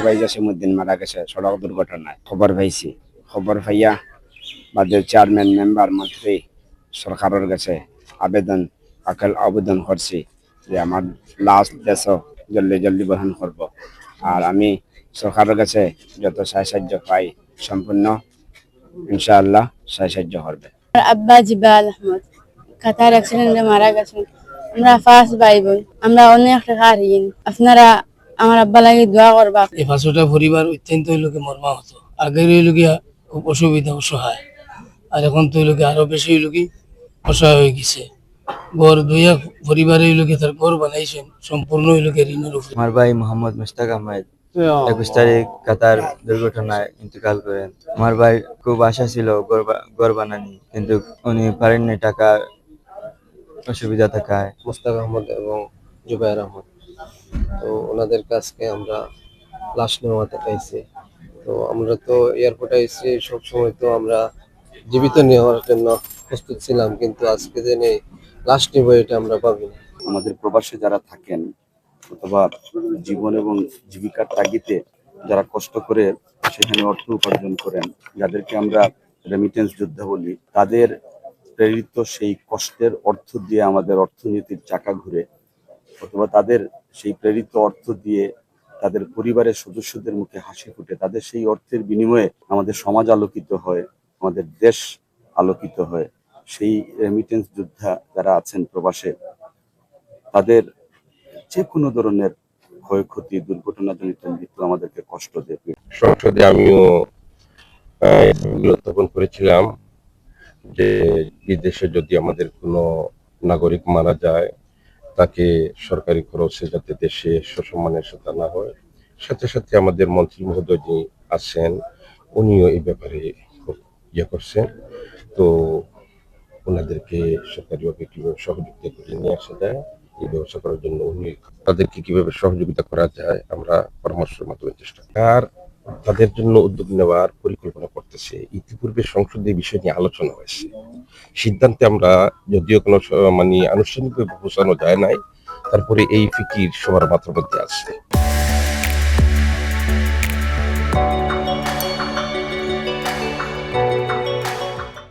ভাই জসিমউদ্দিন মারা গেছে সড়ক দুর্ঘটনায়। খবর পাইছি, খবর পাইয়া বাদের চেয়ারম্যান মেম্বার মন্ত্রী সরকারের কাছে আবেদন করছি যে আমার লাস্ট দেশ জলদি জলদি বহন করব। আর আমি সরকারের কাছে যত সাহায্য পাই সম্পূর্ণ ইনশাআল্লাহ সাহায্য করবে। আব্বা জিবাল আহমদ কাতার অ্যাক্সিডেন্টে মারা গেছেন। আমরা ফার্স্ট ভাই বোন, আমরা অনেক টাকা হারিয়েন। আপনারা আমার আব্বা লাগি দোয়া করবা। এই পাঁচটা পরিবার অত্যন্ত লোকে মর্মাহত। আগের লোকিয়া খুব অসুবিধা অসহায়, আর এখন তো লোকে আরো বেশি লোকে অসহায় হয়ে গেছে। গড় দুইয়া পরিবারের লোকে তার ঘর বানাইছেন সম্পূর্ণ লোকে ঋণের উপর। আমার ভাই মোহাম্মদ মুশতাক আহমেদ 21 তারিখ কাতার দুর্ঘটনায় ইন্তেকাল করেন। আমার ভাই খুব আশা ছিল ঘর বানানি, কিন্তু উনি পারেননি টাকার অসুবিধা থাকায়। মুস্তাক আহমদ এবং জুবায়ের আহমদ, তো ওনাদের কাছকে আমরা লাশ নেওয়াতে পাইছি। তো আমরা তো এয়ারপোর্টে এসে সবসময় তো আমরা জীবিত নেওয়ার জন্য প্রস্তুত ছিলাম, কিন্তু আজকে যে নেই লাশ নিব এটা আমরা পাবিনি। আমাদের প্রবাসে যারা থাকেন অথবা জীবন এবং জীবিকার তাগিদে যারা কষ্ট করে সেখানে অর্থ উপার্জন করেন, যাদেরকে আমরা রেমিটেন্স যোদ্ধা বলি, তাদের প্রেরিত সেই কষ্টের অর্থ দিয়ে আমাদের অর্থনীতির চাকা ঘুরে, অথবা তাদের সেই প্রেরিত অর্থ দিয়ে তাদের পরিবারের সদস্যদের মুখে হাসি ফুটে, তাদের সেই অর্থের বিনিময়ে আমাদের সমাজ আলোকিত হয়, আমাদের দেশ আলোকিত হয়। সেই রেমিটেন্স যোদ্ধা যারা আছেন প্রবাসে, তাদের যে কোনো ধরনের ক্ষয়ক্ষতি, দুর্ঘটনাজনিত মৃত্যু আমাদেরকে কষ্ট দেবে। সংসদে আমিও উত্থাপন করেছিলাম যে বিদেশে যদি আমাদের কোনো নাগরিক মারা যায়, তাকে সরকারি খরচে যাতে দেশে সসম্মানের সাথে না হয়। সাথে সাথে আমাদের মন্ত্রী মহোদয় যিনি আছেন উনিও এই ব্যাপারে খুব করছেন। তো ওনাদেরকে সরকারিভাবে কিভাবে সহযোগিতা করে নিয়ে আসা যায় এই ব্যবস্থা করার জন্য উনি তাদেরকে কিভাবে সহযোগিতা করা যায় আমরা পরামর্শের মাধ্যমে চেষ্টা আর তাদের জন্য উদ্যোগ নেওয়ার পরিকল্পনা করতেছে। ইতিপূর্বে সংসদে এই বিষয় নিয়ে আলোচনা হয়েছে, সিদ্ধান্তে আমরা যদিও কোনো আনুষ্ঠানিকভাবে পৌঁছানো যায় নাই, তারপরে এই ফিকির সবার মাথার মধ্যে আছে।